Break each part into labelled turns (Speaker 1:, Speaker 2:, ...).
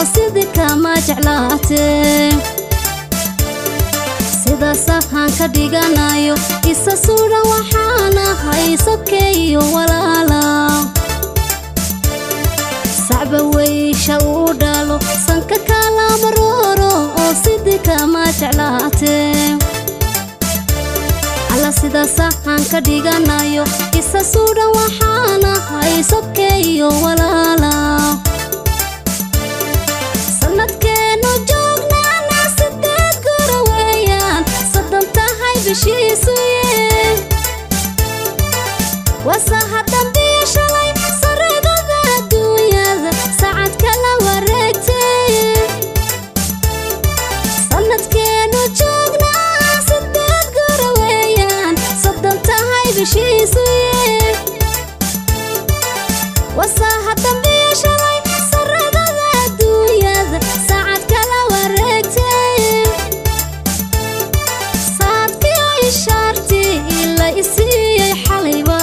Speaker 1: sidii kama jeclaatay sida sahan ka dhiganayo isa suura waxaana haysokeeyo walaala صعب ويش ودالو سنك كلام رورو sidii kama jeclaatay على sida sahan ka dhiganayo isa suura waxaana haysokeeyo walaala sanadkeenu joognana sideed gura weeyaan sadan tahay bishiisu wasaha dambiya shalay sareedada adduunyada saacad kala wareegtay sanadkeenu joognaa sideed gura weeyaan sadan tahay bishiisu wasaha dambiya shalay sareedada adduunyada saacad kala wareegtay saadkii ay shaartii ila isiiyay xalayba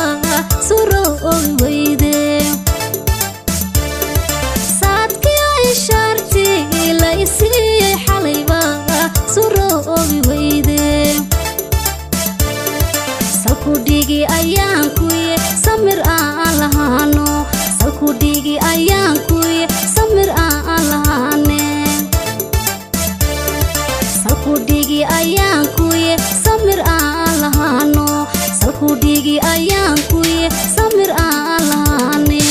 Speaker 1: suro weyde saadkii ay shaartii ila isiiyay xalayba suro weyde salku dhigi ayaan kuye samir aan lahaano salku dhigi ayaan kuye samir aan lahaane salku dhigi ayaan kuye samir aan lahaano salku dhigi ayaan kuye samir aan lahaane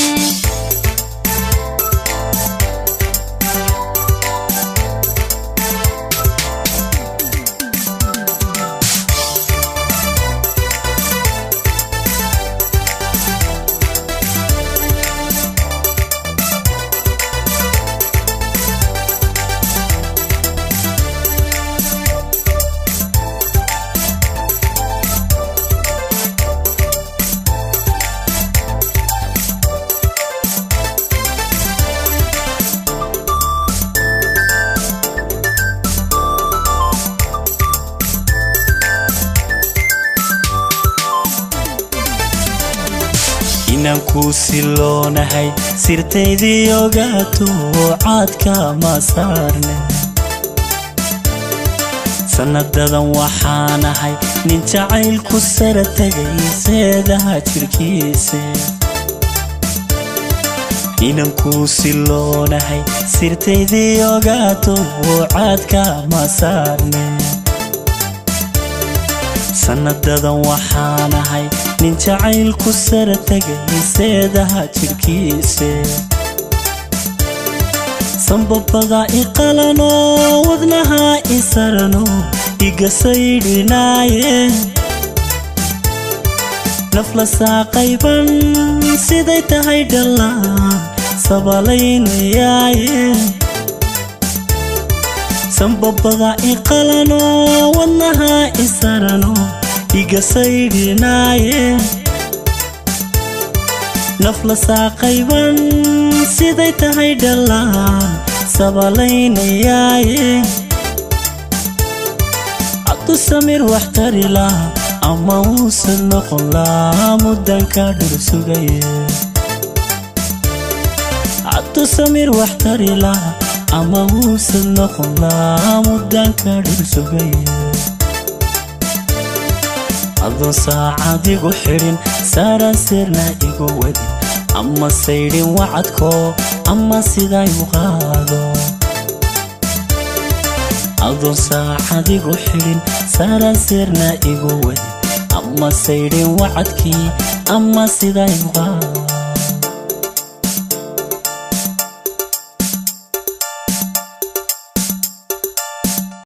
Speaker 2: inaan ku siloonahay sirtaydii ogaato caadka ma saarne sanadadan waxaanahay nin jacayl ku sara tagay seedaha jirkiisa inaan ku siloonahay sirtaydii ogaato caadka ma saarne sanadadan waxaanahay nin jacayl ku sara tagay seedaha jirkiisa sanbabada iqalano wadnaha isarano iga saydhinaaye nafla saaqayban siday tahay dhallaan sabalaynayaaye sanbabada iqalano wadnaha isarano iga saydhinaaye nafla saaqayban siday tahay dhallaan sabalaynayaaye cabdu samir wax tari laha ama uusan noqon laha muddanka dhul sugaye cabdu samir wax tari laha ama uusan noqon laha muddanka dhul sugaye adoon saacad igu xidhin saaran sirna igu wadin ama saydhin wacadko ama siday u qaado adoon saacad igu xidhin saaran sirna igu wadin ama saydhin wacadkii ama siday u qaado